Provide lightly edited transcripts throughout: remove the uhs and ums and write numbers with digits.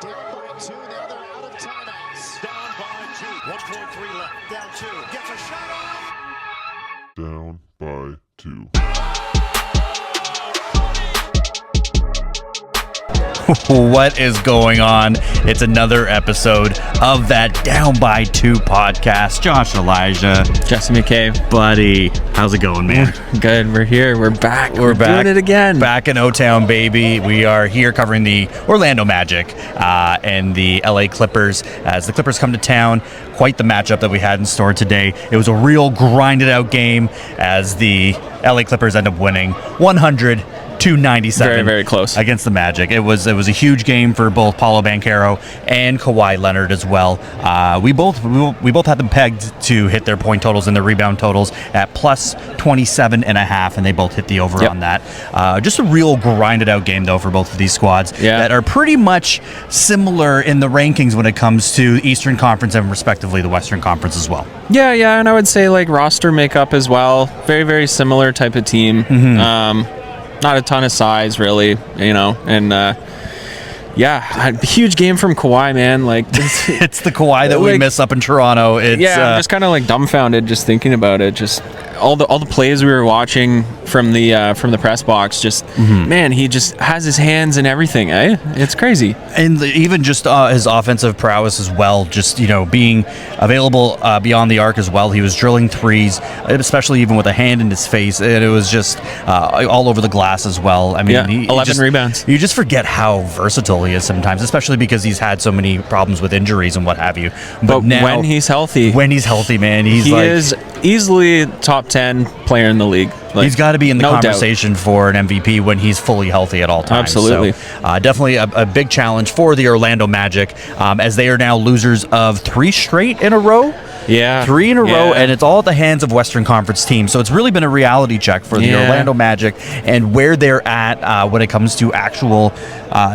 Down by 2, now they're out of timeouts. Down by 2, 1.3 left. Down 2, gets a shot off. Down by 2. What is going on? It's another episode of that Down by 2 podcast. Josh, Elijah, Jesse McCabe, buddy, how's it going, man? Good. We're here. We're back. We're back. Doing it again. Back in O-Town, baby. We are here covering the Orlando Magic and the LA Clippers as the Clippers come to town. Quite the matchup that we had in store today. It was a real grinded out game as the LA Clippers end up winning 100-97. Very, very close against the Magic. It was a huge game for both Paolo Banchero and Kawhi Leonard as well. We both had them pegged to hit their point totals and their rebound totals at plus 27.5, and they both hit the over on that. Just a real grinded out game though for both of these squads that are pretty much similar in the rankings when it comes to Eastern Conference and respectively the Western Conference as well. Yeah, and I would say like roster makeup as well. Very, very similar type of team. Mm-hmm. Not a ton of size, really, and a huge game from Kawhi, man. Like it's the Kawhi that we miss up in Toronto. I'm just kind of like dumbfounded just thinking about it. Just all the plays we were watching from the press box. Just man, he just has his hands in everything. It's crazy. And even just his offensive prowess as well. Just being available beyond the arc as well. He was drilling threes, especially even with a hand in his face, and it was just all over the glass as well. I mean, 11 rebounds. You just forget how versatile he is sometimes, especially because he's had so many problems with injuries and what have you. But now, when he's healthy, man, he is easily top 10 player in the league. He's got to be in the conversation for an MVP when he's fully healthy at all times. Absolutely. So, definitely a big challenge for the Orlando Magic as they are now losers of 3 straight in a row. Yeah. 3 in a row, and it's all at the hands of Western Conference teams. So it's really been a reality check for the Orlando Magic and where they're at when it comes to actual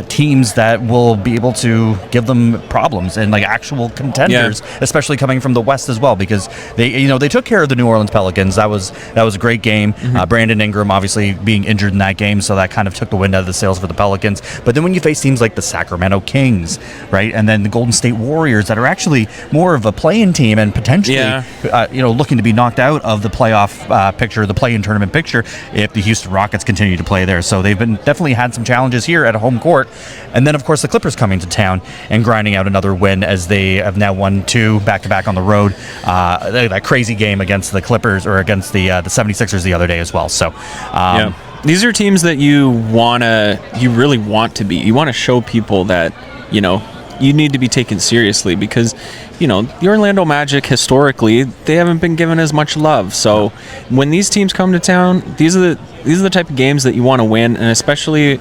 teams that will be able to give them problems and like actual contenders, especially coming from the West as well, because they took care of the New Orleans Pelicans. That was a great game. Brandon Ingram obviously being injured in that game, so that kind of took the wind out of the sails for the Pelicans. But then when you face teams like the Sacramento Kings, right, and then the Golden State Warriors that are actually more of a play-in team and potentially looking to be knocked out of the playoff picture, the play-in tournament picture, if the Houston Rockets continue to play there. So they've definitely had some challenges here at a home court. And then of course the Clippers coming to town and grinding out another win as they have now won 2 back-to-back on the road. That crazy game against the Clippers or against the 76ers the other day as well. So these are teams that you really want to be. You want to show people that you need to be taken seriously because the Orlando Magic historically they haven't been given as much love. So when these teams come to town, these are the type of games that you want to win, and especially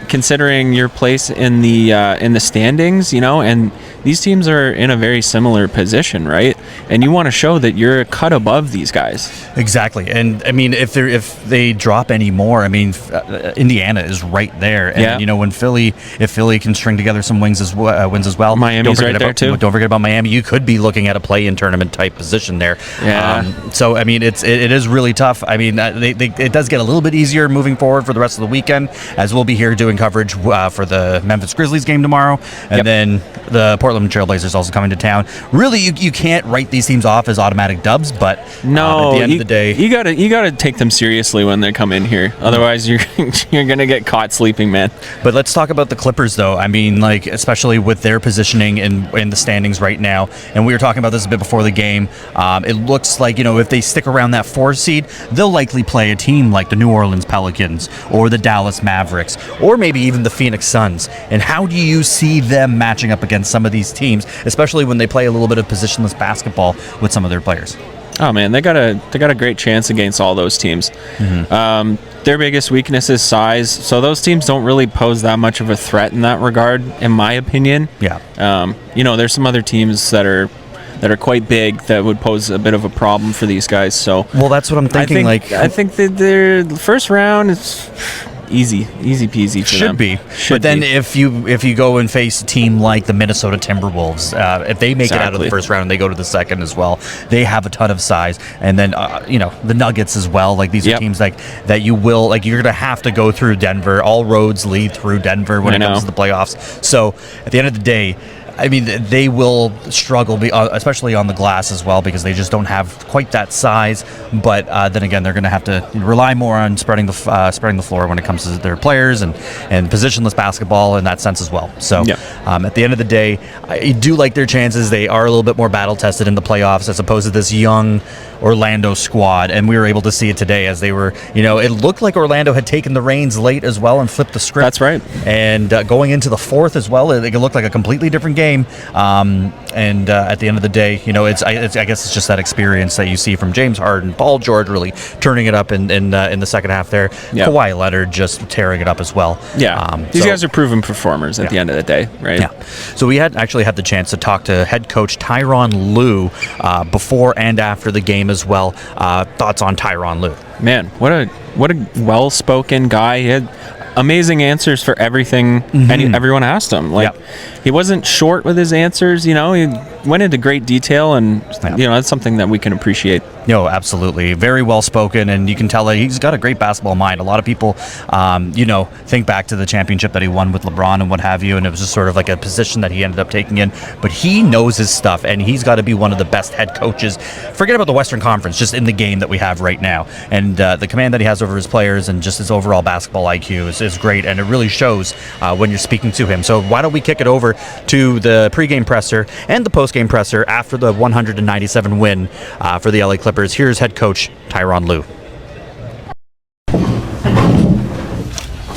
considering your place in the standings, and these teams are in a very similar position, right? And you want to show that you're a cut above these guys. Exactly. And I mean, if they drop any more, I mean, Indiana is right there. And when if Philly can string together some wins as well, Miami's right there too. Don't forget about Miami. You could be looking at a play-in tournament type position there. Yeah. So I mean, it is really tough. I mean, it does get a little bit easier moving forward for the rest of the weekend, as we'll be here doing coverage for the Memphis Grizzlies game tomorrow, and then the Portland Trailblazers also coming to town. Really, you can't write these teams off as automatic dubs, but at the end of the day, you gotta take them seriously when they come in here. Otherwise, you're gonna get caught sleeping, man. But let's talk about the Clippers, though. I mean, like especially with their positioning in the standings right now, and we were talking about this a bit before the game. It looks like if they stick around that 4 seed, they'll likely play a team like the New Orleans Pelicans or the Dallas Mavericks, or maybe even the Phoenix Suns. And how do you see them matching up against some of these teams, especially when they play a little bit of positionless basketball with some of their players? Oh man, they got a great chance against all those teams. Their biggest weakness is size, so those teams don't really pose that much of a threat in that regard, in my opinion. There's some other teams that are quite big that would pose a bit of a problem for these guys. So that's what I'm thinking. I think that their first round is easy peasy for them. But then if you go and face a team like the Minnesota Timberwolves, if they make it out of the first round and they go to the second as well, they have a ton of size. And then the Nuggets as well. Like these are teams that you will you're gonna have to go through Denver. All roads lead through Denver when it comes to the playoffs. So at the end of the day, I mean, they will struggle, especially on the glass as well, because they just don't have quite that size. But then again, they're going to have to rely more on spreading the floor when it comes to their players and positionless basketball in that sense as well. So at the end of the day, I do like their chances. They are a little bit more battle tested in the playoffs as opposed to this young Orlando squad, and we were able to see it today as they were. It looked like Orlando had taken the reins late as well and flipped the script. That's right. And going into the fourth as well, it looked like a completely different game. And at the end of the day, I guess it's just that experience that you see from James Harden, Paul George really turning it up in the second half there. Kawhi Leonard just tearing it up as well. These guys are proven performers at the end of the day, right? Yeah. So we had the chance to talk to head coach TYRONN LUE before and after the game as well. Thoughts on TYRONN LUE? Man, what a well-spoken guy. He had amazing answers for everything everyone asked him. He wasn't short with his answers. He went into great detail, and that's something that we can appreciate. No, absolutely. Very well spoken, and you can tell that he's got a great basketball mind. A lot of people, think back to the championship that he won with LeBron and what have you, and it was just sort of like a position that he ended up taking in. But he knows his stuff, and he's got to be one of the best head coaches. Forget about the Western Conference, just in the game that we have right now. And the command that he has over his players and just his overall basketball IQ is great, and it really shows when you're speaking to him. So why don't we kick it over to the pregame presser and the postgame presser after the 197 win for the LA Clippers. Here's head coach TYRONN LUE.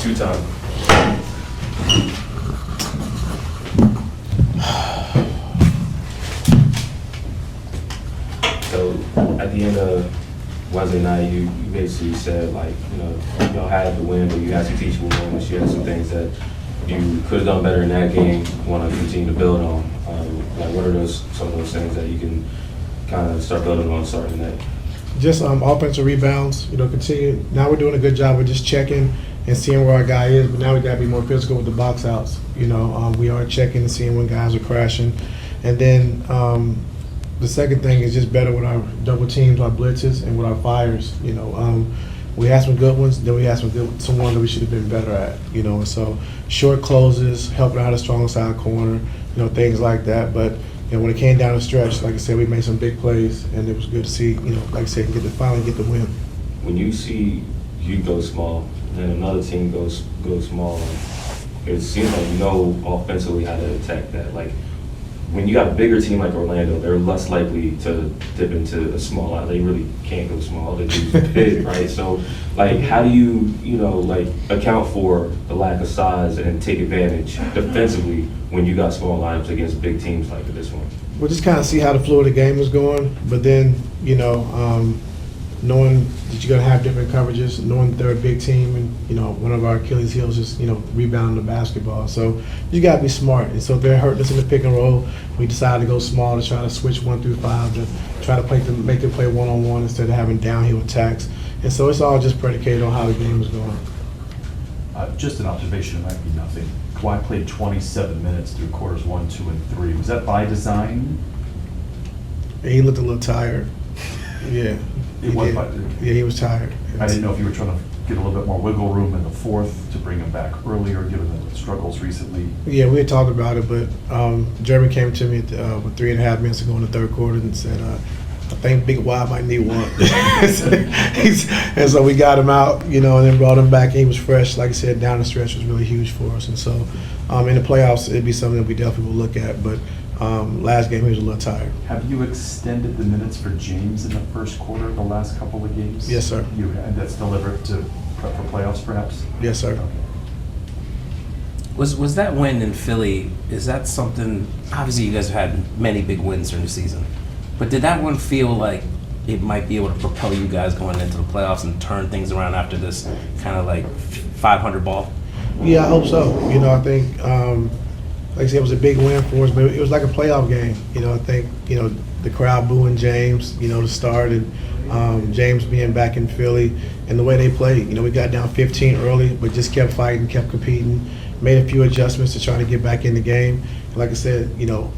Two-time. So at the end of Wednesday night, you basically said y'all had the win, but you had some teachable moments. You had some things that you could have done better in that game. Want to continue to build on. What are some of those things that you can kind of start building on starting tonight? Just offensive rebounds, continue. Now we're doing a good job of just checking and seeing where our guy is, but now we got to be more physical with the box outs. We are checking and seeing when guys are crashing. And then the second thing is just better with our double teams, our blitzes, and with our fires. We had some good ones, then we had some ones that we should have been better at. And so short closes, helping out a strong side corner, things like that. But when it came down the stretch, like I said, we made some big plays, and it was good to see, like I said, finally get the win. When you see you go small and another team goes small, it seems like offensively how to attack that. When you got a bigger team like Orlando, they're less likely to dip into a small line. They really can't go small. They do big, right? So, how do you, account for the lack of size and take advantage defensively when you got small lineups against big teams like this one? We'll just kind of see how the flow of the game is going, but then, knowing that you're going to have different coverages, knowing that they're a big team, and, one of our Achilles heels is, rebounding the basketball. So you got to be smart. And so if they're hurting us in the pick and roll, we decided to go small to try to switch 1 through 5 to try to make them play one-on-one instead of having downhill attacks. And so it's all just predicated on how the game is going. Just an observation, it might be nothing. Kawhi played 27 minutes through quarters 1, 2, and 3. Was that by design? Yeah, he looked a little tired. Yeah. He was tired. I didn't know if you were trying to get a little bit more wiggle room in the fourth to bring him back earlier, given the struggles recently. Yeah, we had talked about it, but Jeremy came to me with 3.5 minutes to go in the third quarter and said, I think Big Y might need one. And so we got him out, and then brought him back. He was fresh. Like I said, down the stretch was really huge for us. And so in the playoffs, it'd be something that we definitely will look at. But last game, he was a little tired. Have you extended the minutes for James in the first quarter, the last couple of games? Yes, sir. And that's deliberate to prep for playoffs, perhaps? Yes, sir. Okay. Was that win in Philly, is that something, obviously you guys have had many big wins during the season, but did that one feel like it might be able to propel you guys going into the playoffs and turn things around after this kind of 500 ball? Yeah, I hope so. I think, like I said, it was a big win for us, but it was like a playoff game. I think, the crowd booing James, to start, and James being back in Philly, and the way they played. We got down 15 early, but just kept fighting, kept competing, made a few adjustments to try to get back in the game. And like I said,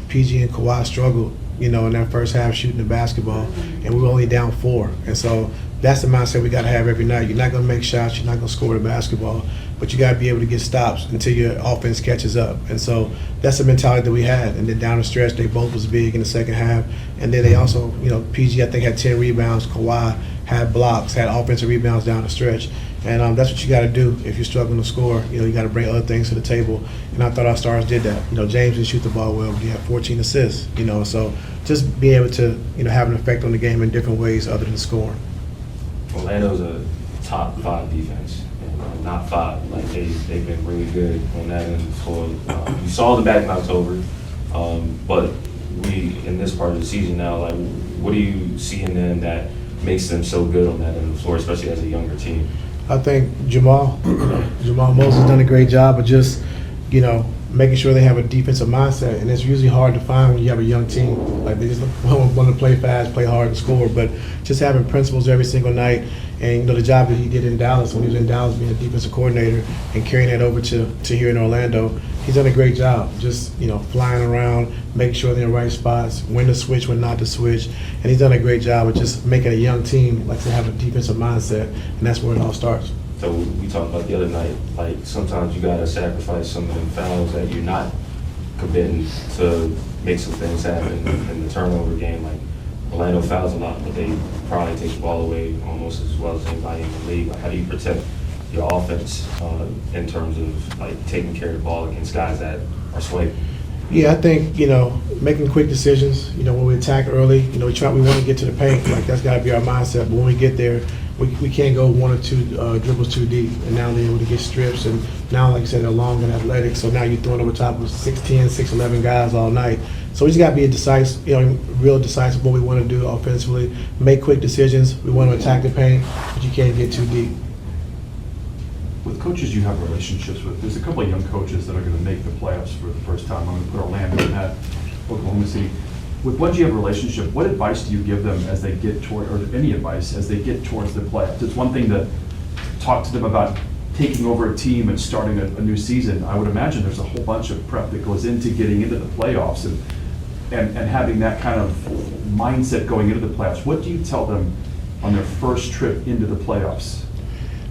PG and Kawhi struggled, in that first half shooting the basketball, and we were only down 4. And so that's the mindset we got to have every night. You're not going to make shots, you're not going to score the basketball, but you got to be able to get stops until your offense catches up. And so that's the mentality that we had. And then down the stretch, they both was big in the second half. And then they also, PG I think had 10 rebounds, Kawhi had blocks, had offensive rebounds down the stretch. And that's what you got to do if you're struggling to score. You got to bring other things to the table. And I thought our stars did that. James didn't shoot the ball well, but he had 14 assists. So just being able to, have an effect on the game in different ways other than scoring. Orlando's a top 5 defense, and not 5. Like they've been really good on that end. So you saw the back in October, but in this part of the season now, like what do you see in them that makes them so good on that end of the floor, especially as a younger team? I think Jamal Moses has done a great job of just, making sure they have a defensive mindset, and it's usually hard to find when you have a young team. Like they just want to play fast, play hard, and score, but just having principles every single night. And the job that he did in Dallas, when he was in Dallas being a defensive coordinator and carrying that over to here in Orlando, he's done a great job. Just flying around, making sure they're in the right spots, when to switch, when not to switch, and he's done a great job of just making a young team like to have a defensive mindset, and that's where it all starts. So we talked about the other night, like sometimes you gotta sacrifice some of them fouls that you're not committing to make some things happen in the turnover game. Like Orlando fouls a lot, but they probably take the ball away almost as well as anybody in the league. Like, how do you protect your offense in terms of like taking care of the ball against guys that are swiping? Yeah, I think, making quick decisions. When we attack early, we want to get to the paint. Like that's got to be our mindset. But when we get there, we can't go 1 or 2 dribbles too deep. And now they're able to get strips. And now, like I said, they're long and athletic. So now you're throwing over top of 6'10", 6'11" guys all night. So we just got to be decisive, real decisive what we want to do offensively. Make quick decisions. We want to attack the paint, but you can't get too deep. With coaches you have relationships with, there's a couple of young coaches that are going to make the playoffs for the first time. I'm going to put Orlando in that, Oklahoma City. With ones you have a relationship, what advice do you give them as they get toward, or any advice as they get towards the playoffs? It's one thing to talk to them about taking over a team and starting a new season. I would imagine there's a whole bunch of prep that goes into getting into the playoffs and having that kind of mindset going into the playoffs. What do you tell them on their first trip into the playoffs?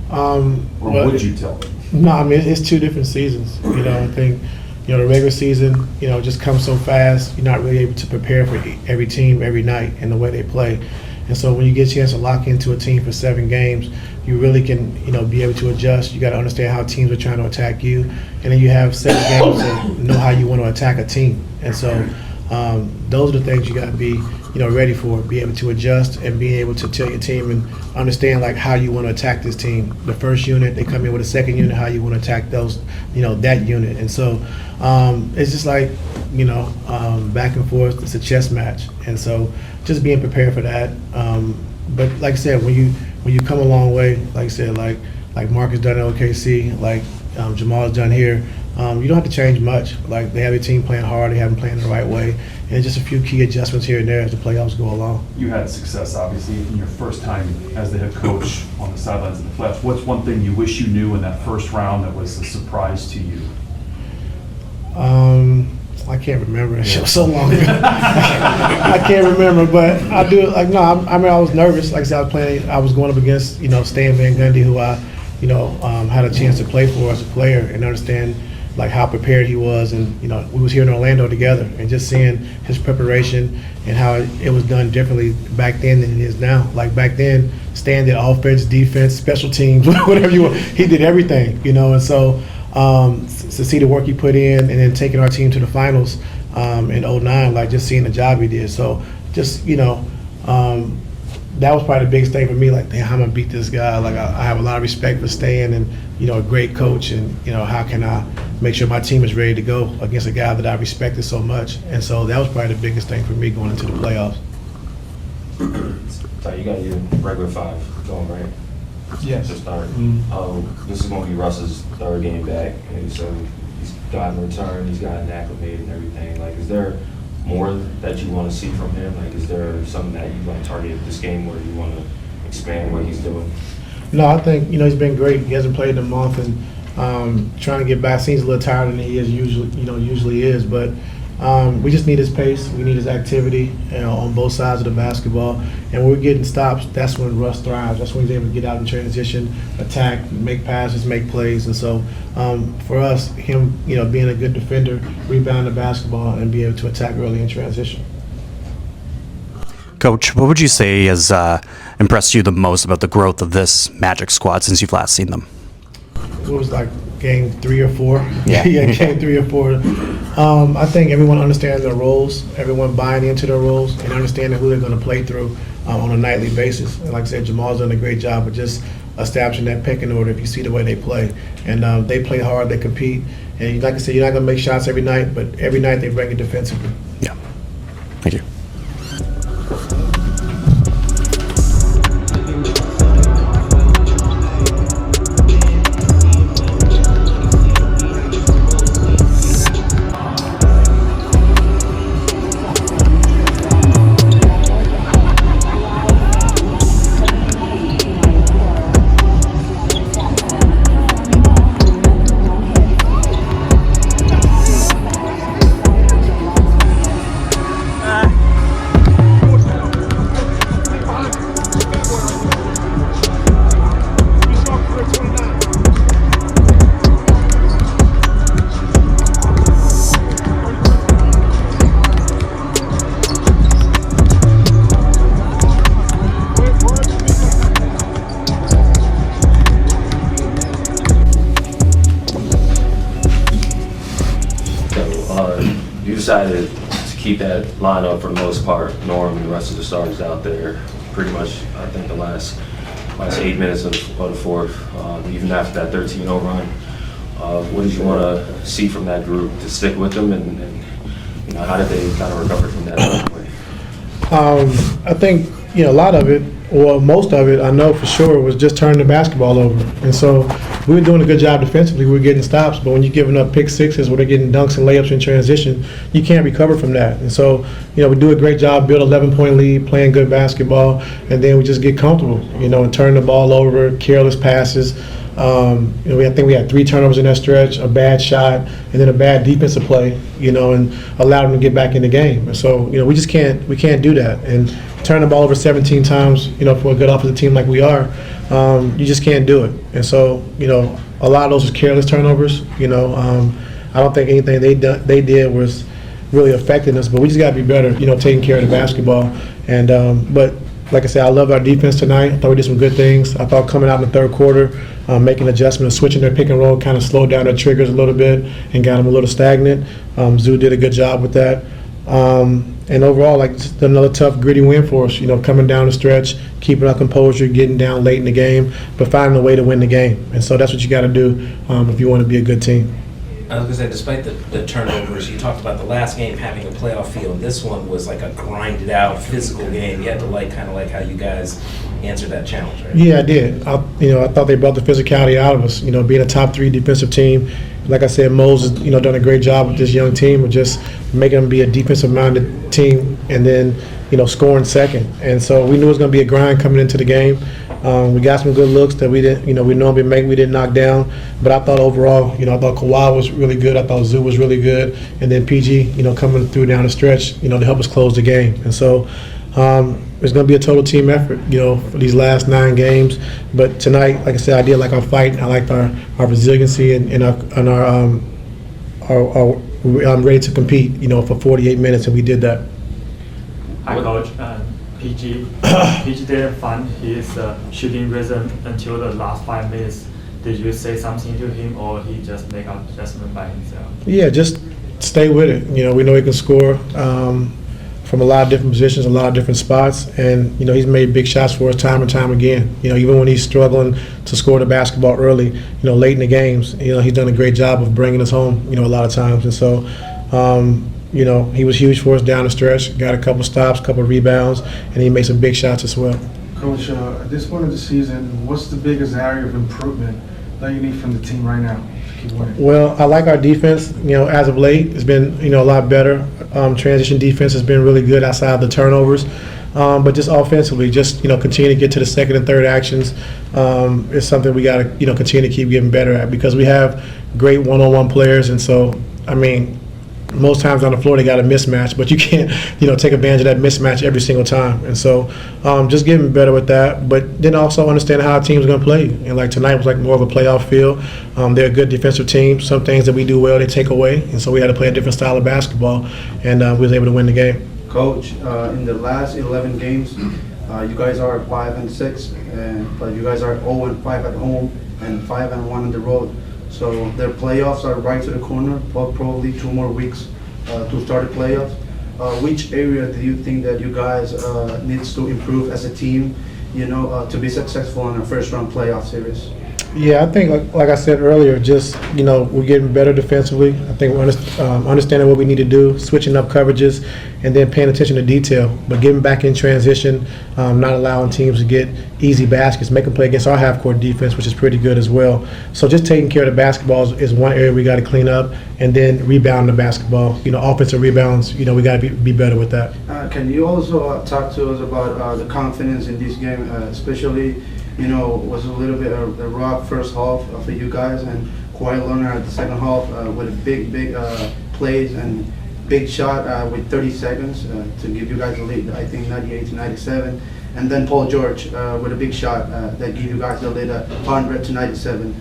Or would you tell them? No, I mean, it's 2 different seasons. I think, the regular season, just comes so fast. You're not really able to prepare for every team every night and the way they play. And so when you get a chance to lock into a team for 7 games, you really can, be able to adjust. You got to understand how teams are trying to attack you. And then you have 7 games to know how you want to attack a team. And so those are the things you got to be, ready for, be able to adjust and be able to tell your team and understand like how you want to attack this team. The first unit, they come in with a second unit, how you want to attack those, that unit. And so it's just like, back and forth. It's a chess match. And so just being prepared for that. But like I said, when you come a long way, like I said, like Mark has done at OKC, like Jamal has done here, you don't have to change much. Like they have a team playing hard, they have them playing the right way, and just a few key adjustments here and there as the playoffs go along. You had success, obviously, in your first time as the head coach on the sidelines of the playoffs. What's one thing you wish you knew in that first round that was a surprise to you? I can't remember. It was so long ago. I can't remember, but I do. Like no, I mean I was nervous. Like I said, I was going up against Stan Van Gundy, who I had a chance to play for as a player and understand like how prepared he was, and we was here in Orlando together, and just seeing his preparation and how it was done differently back then than it is now. Like back then, Stan did offense, defense, special teams, whatever you want. He did everything, and so to see the work he put in, and then taking our team to the finals in 09, like just seeing the job he did. So just that was probably the biggest thing for me. Like, damn, I'm gonna beat this guy. Like I have a lot of respect for Stan, and a great coach, and how can I make sure my team is ready to go against a guy that I respected so much. And so that was probably the biggest thing for me going into the playoffs. So you got your regular 5 going, right? Yes. To start. This is going to be Russ's 3rd game back, and so he's gotten a return, he's gotten acclimated and everything. Like, is there more that you want to see from him? Like, is there something that you like target this game where you want to expand what he's doing? No, I think, he's been great. He hasn't played in a month, and trying to get back. Seems a little tired than he is usually is, but we just need his pace. We need his activity, on both sides of the basketball. And when we're getting stops, that's when Russ thrives. That's when he's able to get out in transition, attack, make passes, make plays. And so for us, him, being a good defender, rebound the basketball, and be able to attack early in transition. Coach, what would you say has impressed you the most about the growth of this Magic squad since you've last seen them? It was like game 3 or 4. Yeah. Yeah, game 3 or 4. I think everyone understands their roles, everyone buying into their roles, and understanding who they're going to play through on a nightly basis. And like I said, Jamal's done a great job of just establishing that pecking order if you see the way they play. And they play hard, they compete. And like I said, you're not going to make shots every night, but every night they bring it defensively. Yeah. Thank you. You decided to keep that lineup for the most part, Norm and the rest of the starters out there, pretty much, I think, the last 8 minutes of the fourth, even after that 13-0 run. What did you want to see from that group to stick with them, and how did they kind of recover from that? I think, a lot of it, or most of it, I know for sure, was just turning the basketball over. And so we were doing a good job defensively. We were getting stops, but when you're giving up pick sixes where they're getting dunks and layups in transition, you can't recover from that. And so, we do a great job, build 11-point lead, playing good basketball, and then we just get comfortable, and turn the ball over, careless passes. I think we had 3 turnovers in that stretch, a bad shot, and then a bad defensive play, and allowed them to get back in the game. And so, we just can't do that. And turn the ball over 17 times, for a good offensive team like we are, you just can't do it. And so, a lot of those was careless turnovers. I don't think anything they did was really affecting us, but we just got to be better, taking care of the basketball. And but like I said, I love our defense tonight. I thought we did some good things. I thought coming out in the third quarter, making adjustments, switching their pick and roll, kind of slowed down their triggers a little bit and got them a little stagnant. Zoo did a good job with that. And overall, just another tough, gritty win for us, coming down the stretch, keeping our composure, getting down late in the game, but finding a way to win the game. And so that's what you got to do if you want to be a good team. I was going to say, despite the turnovers, you talked about the last game having a playoff feel. This one was like a grinded out physical game. You had to kind of like how you guys answered that challenge, right? Yeah, I did. I thought they brought the physicality out of us, being a top 3 defensive team. Like I said, Mo's has, done a great job with this young team of just making them be a defensive-minded team and then, scoring second. And so we knew it was going to be a grind coming into the game. We got some good looks that we didn't, we normally make, we didn't knock down. But I thought overall, I thought Kawhi was really good. I thought Zoo was really good. And then PG, coming through down the stretch, to help us close the game. And so it's going to be a total team effort, for these last 9 games. But tonight, like I said, I did like our fight. I liked our resiliency and I'm ready to compete, for 48 minutes, and we did that. Hi, Coach. PG didn't find his shooting rhythm until the last 5 minutes. Did you say something to him, or he just make an adjustment by himself? Yeah, just stay with it. We know he can score from a lot of different positions, a lot of different spots, and he's made big shots for us time and time again. Even when he's struggling to score the basketball early, late in the games, he's done a great job of bringing us home, a lot of times. And so, he was huge for us down the stretch. Got a couple stops, couple rebounds, and he made some big shots as well. Coach, at this point of the season, what's the biggest area of improvement that you need from the team right now to Well, I like our defense. As of late, it's been a lot better. Transition defense has been really good outside the turnovers. But just offensively, continue to get to the second and third actions is something we got to continue to keep getting better at, because we have great one-on-one players, and so most times on the floor they got a mismatch, but you can't take advantage of that mismatch every single time. And so just getting better with that, but then also understand how our team's going to play. And like tonight was like more of a playoff feel. They're a good defensive team. Some things that we do well they take away, and so we had to play a different style of basketball, and we was able to win the game. Coach, in the last 11 games, you guys are 5-6, but you guys are 0-5 at home and 5-1 on the road. So their playoffs are right to the corner, probably 2 more weeks to start the playoffs. Which area do you think that you guys needs to improve as a team, to be successful in a first-round playoff series? Yeah, I think, like I said earlier, we're getting better defensively. I think we're understanding what we need to do, switching up coverages, and then paying attention to detail. But getting back in transition, not allowing teams to get easy baskets, make them play against our half-court defense, which is pretty good as well. So just taking care of the basketball is one area we got to clean up, and then rebounding the basketball. Offensive rebounds, we got to be better with that. Can you also talk to us about the confidence in this game, especially? Was a little bit of a rough first half for you guys, and Kawhi Leonard at the second half with a big plays and big shot with 30 seconds to give you guys the lead, I think 98-97. And then Paul George with a big shot that gave you guys the lead 100-97.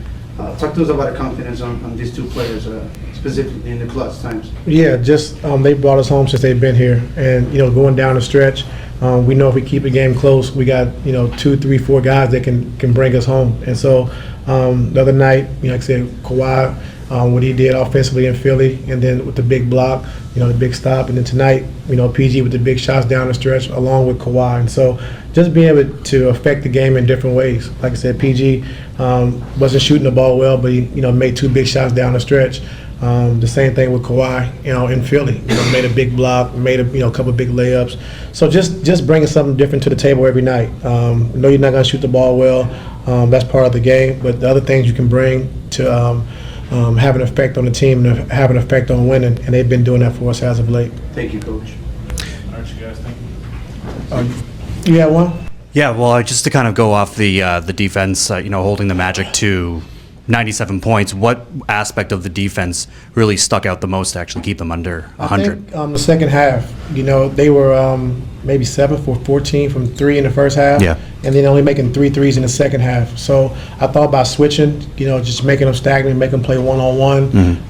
Talk to us about the confidence on these two players, specifically in the clutch times. Yeah, they brought us home since they've been here, and going down the stretch. We know if we keep the game close, we got 2, 3, 4 guys that can bring us home. And so the other night, like I said, Kawhi, what he did offensively in Philly, and then with the big block, the big stop, and then tonight, PG with the big shots down the stretch, along with Kawhi. And so just being able to affect the game in different ways. Like I said, PG wasn't shooting the ball well, but he made 2 big shots down the stretch. The same thing with Kawhi, in Philly. Made a big block, made a couple of big layups. So just bringing something different to the table every night. Know you're not going to shoot the ball well. That's part of the game. But the other things you can bring to have an effect on the team and have an effect on winning, and they've been doing that for us as of late. Thank you, Coach. All right, you guys, thank you. You have one? Yeah, well, just to kind of go off the defense, holding the Magic to 97 points, what aspect of the defense really stuck out the most to actually keep them under 100? I think the second half, they were maybe 7 for 14 from 3 in the first half, and then only making 3 threes in the second half. So I thought about switching, just making them stagnant, make them play one-on-one,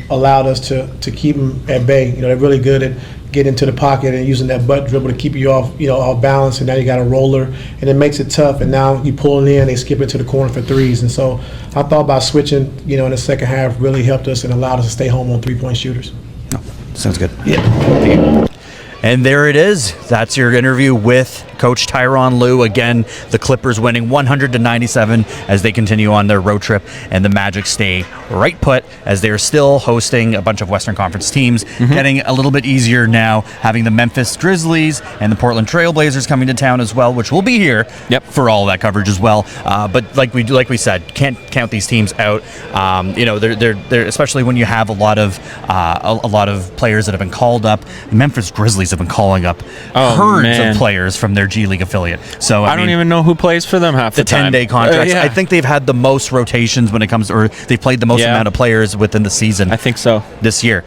allowed us to keep them at bay. They're really good at getting into the pocket and using that butt dribble to keep you off balance, and now you got a roller, and it makes it tough, and now you pull it in, they skip it to the corner for threes. And so I thought about switching, in the second half really helped us and allowed us to stay home on three-point shooters. No, sounds good. Yeah. And there it is. That's your interview with Coach TYRONN LUE. Again, the Clippers winning 100-97 as they continue on their road trip, and the Magic stay right put as they're still hosting a bunch of Western Conference teams. Getting a little bit easier now, having the Memphis Grizzlies and the Portland Trail Blazers coming to town as well, which will be here for all that coverage as well. But like we said, can't count these teams out. They're especially when you have a lot of players that have been called up. The Memphis Grizzlies have been calling up herds of players from their G League affiliate. So I don't even know who plays for them half the time. 10-day contracts. I think they've had the most rotations when it comes to, or they've played the most amount of players within the season. I think so. This year.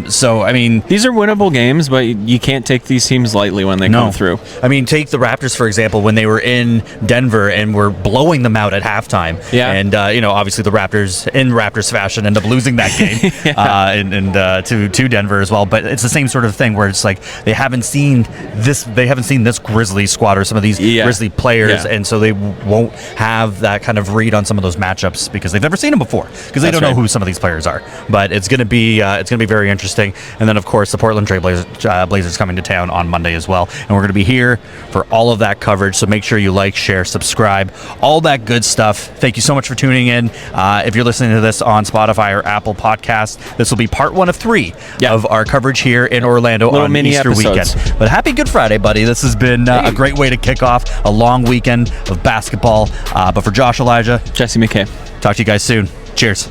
So I mean, these are winnable games, but you can't take these teams lightly when they come through. I mean, take the Raptors for example, when they were in Denver and were blowing them out at halftime. Yeah. And obviously the Raptors, in Raptors fashion, end up losing that game to Denver as well. But it's the same sort of thing where it's like they haven't seen this Grizzly squad or some of these Grizzly players, and so they won't have that kind of read on some of those matchups because they've never seen them before, because they don't know who some of these players are. But it's going to be very interesting. And then of course the Portland Trail Blazers coming to town on Monday as well, and we're going to be here for all of that coverage. So make sure you like, share, subscribe, all that good stuff. Thank you so much for tuning in. If you're listening to this on Spotify or Apple Podcasts, this will be part 1 of 3 of our coverage here in Orlando on Easter weekend. But happy Good Friday, buddy. This has been a great way to kick off a long weekend of basketball. But for Josh Elijah, Jesse McKay, talk to you guys soon. Cheers.